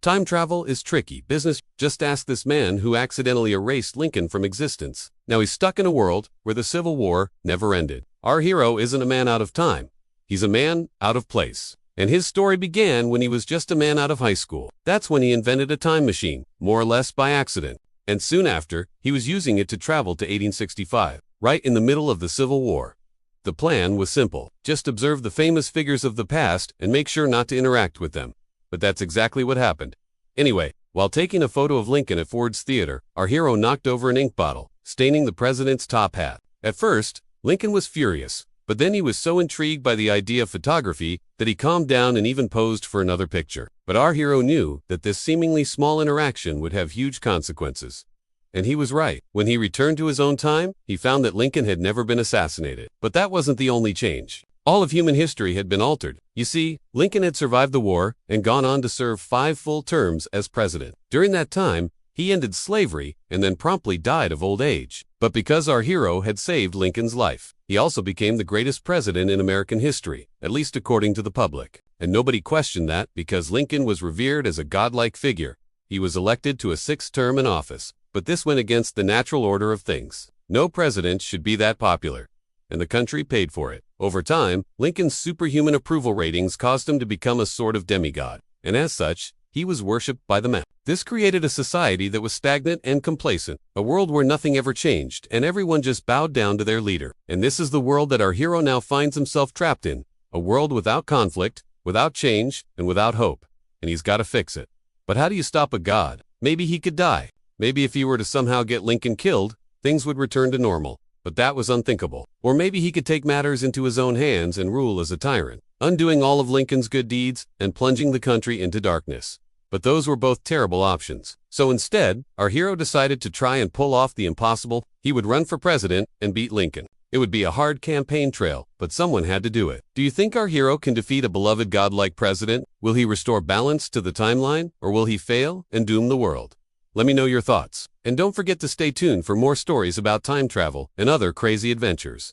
Time travel is tricky business. Just ask this man who accidentally erased Lincoln from existence. Now he's stuck in a world where the Civil War never ended. Our hero isn't a man out of time. He's a man out of place. And his story began when he was just a man out of high school. That's when he invented a time machine, more or less by accident. And soon after, he was using it to travel to 1865, right in the middle of the Civil War. The plan was simple. Just observe the famous figures of the past and make sure not to interact with them. But that's exactly what happened. Anyway, while taking a photo of Lincoln at Ford's Theater, our hero knocked over an ink bottle, staining the president's top hat. At first, Lincoln was furious, but then he was so intrigued by the idea of photography that he calmed down and even posed for another picture. But our hero knew that this seemingly small interaction would have huge consequences. And he was right. When he returned to his own time, he found that Lincoln had never been assassinated. But that wasn't the only change. All of human history had been altered. You see, Lincoln had survived the war and gone on to serve 5 full terms as president. During that time, he ended slavery and then promptly died of old age. But because our hero had saved Lincoln's life, he also became the greatest president in American history, at least according to the public. And nobody questioned that because Lincoln was revered as a godlike figure. He was elected to a 6th term in office, but this went against the natural order of things. No president should be that popular, and the country paid for it. Over time, Lincoln's superhuman approval ratings caused him to become a sort of demigod, and as such, he was worshipped by the masses. This created a society that was stagnant and complacent, a world where nothing ever changed and everyone just bowed down to their leader. And this is the world that our hero now finds himself trapped in, a world without conflict, without change, and without hope. And he's got to fix it. But how do you stop a god? Maybe he could die. Maybe if he were to somehow get Lincoln killed, things would return to normal. But that was unthinkable. Or maybe he could take matters into his own hands and rule as a tyrant, undoing all of Lincoln's good deeds and plunging the country into darkness. But those were both terrible options. So instead, our hero decided to try and pull off the impossible. He would run for president and beat Lincoln. It would be a hard campaign trail, but someone had to do it. Do you think our hero can defeat a beloved godlike president? Will he restore balance to the timeline, or will he fail and doom the world? Let me know your thoughts. And don't forget to stay tuned for more stories about time travel and other crazy adventures.